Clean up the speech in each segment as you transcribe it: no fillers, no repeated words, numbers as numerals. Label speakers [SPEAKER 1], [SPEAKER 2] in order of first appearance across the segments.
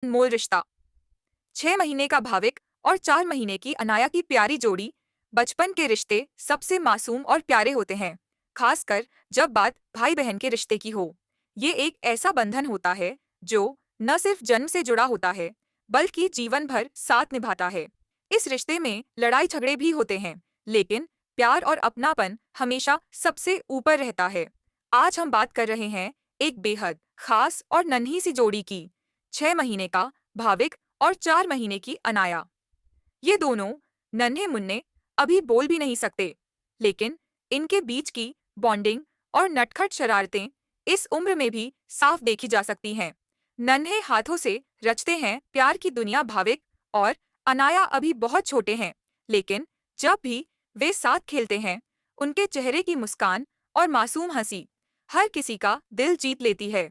[SPEAKER 1] अनमोल रिश्ता। 6 महीने का भाविक और 4 महीने की अनाया की प्यारी जोड़ी। बचपन के रिश्ते सबसे मासूम और प्यारे होते हैं, खासकर जब बात भाई बहन के रिश्ते की हो। ये एक ऐसा बंधन होता है जो न सिर्फ जन्म से जुड़ा होता है, बल्कि जीवन भर साथ निभाता है। इस रिश्ते में लड़ाई झगड़े भी होते हैं, लेकिन प्यार और अपनापन हमेशा सबसे ऊपर रहता है। आज हम बात कर रहे हैं एक बेहद खास और नन्ही सी जोड़ी की। 6 महीने का भाविक और 4 महीने की अनाया। ये दोनों नन्हे मुन्ने अभी बोल भी नहीं सकते, लेकिन इनके बीच की बॉन्डिंग और नटखट शरारतें इस उम्र में भी साफ देखी जा सकती हैं। नन्हे हाथों से रचते हैं प्यार की दुनिया भाविक और अनाया अभी बहुत छोटे हैं, लेकिन जब भी वे साथ खेलते हैं, उनके चेहरे की मुस्कान और मासूम हंसी हर किसी का दिल जीत लेती है।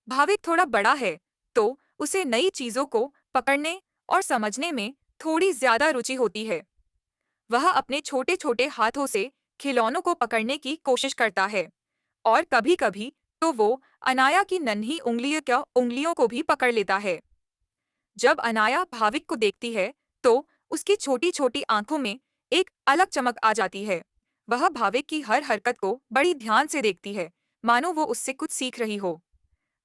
[SPEAKER 1] भाविक थोड़ा बड़ा है, तो उसे नई चीजों को पकड़ने और समझने में थोड़ी ज्यादा रुचि होती है। वह अपने छोटे छोटे हाथों से खिलौनों को पकड़ने की कोशिश करता है, और कभी-कभी तो वो अनाया की नन्ही उंगलियों को भी पकड़ लेता है। जब अनाया भाविक को देखती है, तो उसकी छोटी छोटी आंखों में एक अलग चमक आ जाती है। वह भाविक की हर हरकत को बड़ी ध्यान से देखती है, मानो वो उससे कुछ सीख रही हो।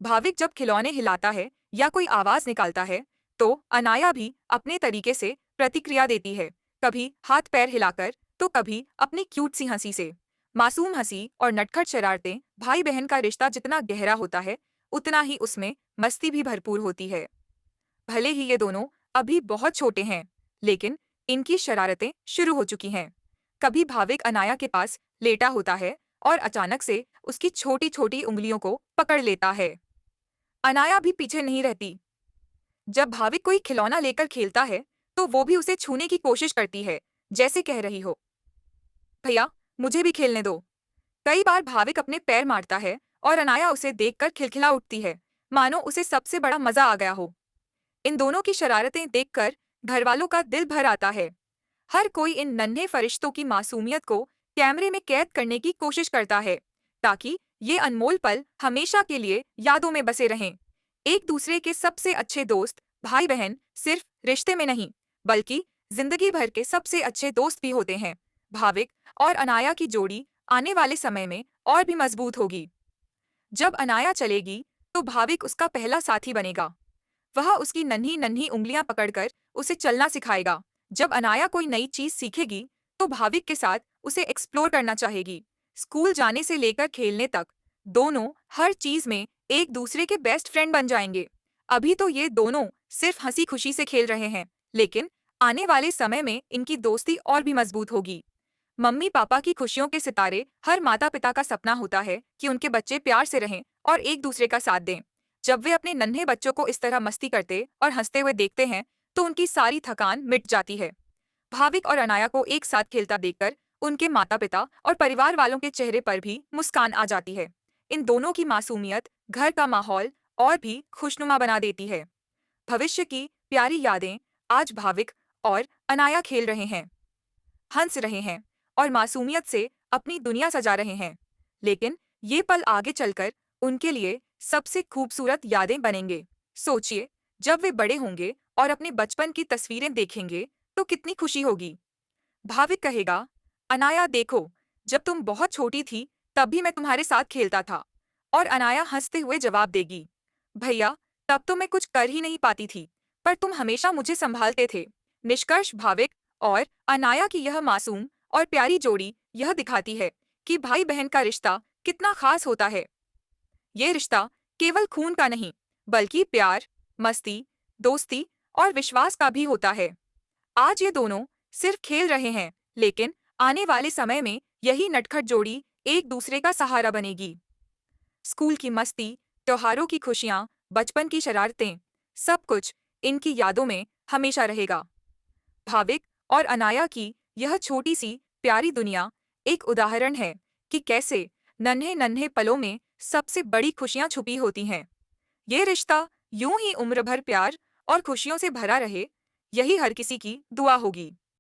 [SPEAKER 1] भाविक जब खिलौने हिलाता है या कोई आवाज निकालता है, तो अनाया भी अपने तरीके से प्रतिक्रिया देती है, कभी हाथ पैर हिलाकर, तो कभी अपनी क्यूट सी हंसी से। मासूम हंसी और नटखट शरारतें भाई बहन का रिश्ता जितना गहरा होता है, उतना ही उसमें मस्ती भी भरपूर होती है। भले ही ये दोनों अभी बहुत छोटे हैं, लेकिन इनकी शरारतें शुरू हो चुकी हैं। कभी भाविक अनाया के पास लेटा होता है और अचानक से उसकी छोटी छोटी उंगलियों को पकड़ लेता है। अनाया भी पीछे नहीं रहती। जब भाविक कोई खिलौना लेकर खेलता है, तो वो भी उसे छूने की कोशिश करती है, जैसे कह रही हो, भैया, मुझे भी खेलने दो। कई बार भाविक अपने पैर मारता है और अनाया उसे देखकर खिलखिला उठती है, मानो उसे सबसे बड़ा मजा आ गया हो। इन दोनों की शरारतें देखकर घर वालों का दिल भर आता है। हर कोई इन नन्हे फरिश्तों की मासूमियत को कैमरे में कैद करने की कोशिश करता है, ताकि ये अनमोल पल हमेशा के लिए यादों में बसे रहें। एक दूसरे के सबसे अच्छे दोस्त भाई बहन सिर्फ रिश्ते में नहीं, बल्कि जिंदगी भर के सबसे अच्छे दोस्त भी होते हैं। भाविक और अनाया की जोड़ी आने वाले समय में और भी मजबूत होगी। जब अनाया चलेगी, तो भाविक उसका पहला साथी बनेगा। वह उसकी नन्ही नन्ही उंगलियां पकड़कर उसे चलना सिखाएगा। जब अनाया कोई नई चीज सीखेगी, तो भाविक के साथ उसे एक्सप्लोर करना चाहेगी। स्कूल जाने से लेकर खेलने तक दोनों हर चीज में एक दूसरे के बेस्ट फ्रेंड बन जाएंगे। अभी तो ये दोनों सिर्फ हंसी खुशी से खेल रहे हैं, लेकिन आने वाले समय में इनकी दोस्ती और भी मजबूत होगी। मम्मी पापा की खुशियों के सितारे हर माता पिता का सपना होता है कि उनके बच्चे प्यार से रहें और एक दूसरे का साथ दें। जब वे अपने नन्हे बच्चों को इस तरह मस्ती करते और हंसते हुए देखते हैं, तो उनकी सारी थकान मिट जाती है। भाविक और अनाया को एक साथ खेलता देखकर उनके माता पिता और परिवार वालों के चेहरे पर भी मुस्कान आ जाती है। इन दोनों की मासूमियत घर का माहौल और भी खुशनुमा बना देती है। भविष्य की प्यारी यादें आज भाविक और अनाया खेल रहे हैं, हंस रहे हैं और मासूमियत से अपनी दुनिया सजा रहे हैं। लेकिन ये पल आगे चलकर उनके लिए सबसे खूबसूरत यादें बनेंगे। सोचिए, जब वे बड़े होंगे और अपने बचपन की तस्वीरें देखेंगे, तो कितनी खुशी होगी। भाविक कहेगा, अनाया देखो, जब तुम बहुत छोटी थी, तब भी मैं तुम्हारे साथ खेलता था। और अनाया हंसते हुए जवाब देगी, भैया, तब तो मैं कुछ कर ही नहीं पाती थी, पर तुम हमेशा मुझे संभालते थे। निष्कर्ष, भाविक और अनाया की यह मासूम और प्यारी जोड़ी यह दिखाती है कि भाई बहन का रिश्ता कितना खास होता है। ये रिश्ता केवल खून का नहीं, बल्कि प्यार, मस्ती, दोस्ती और विश्वास का भी होता है। आज ये दोनों सिर्फ खेल रहे हैं, लेकिन आने वाले समय में यही नटखट जोड़ी एक दूसरे का सहारा बनेगी। स्कूल की मस्ती, त्योहारों की खुशियां, बचपन की शरारतें, सब कुछ इनकी यादों में हमेशा रहेगा। भाविक और अनाया की यह छोटी सी प्यारी दुनिया एक उदाहरण है कि कैसे नन्हे नन्हे पलों में सबसे बड़ी खुशियां छुपी होती हैं। ये रिश्ता यूं ही उम्र भर प्यार और खुशियों से भरा रहे, यही हर किसी की दुआ होगी।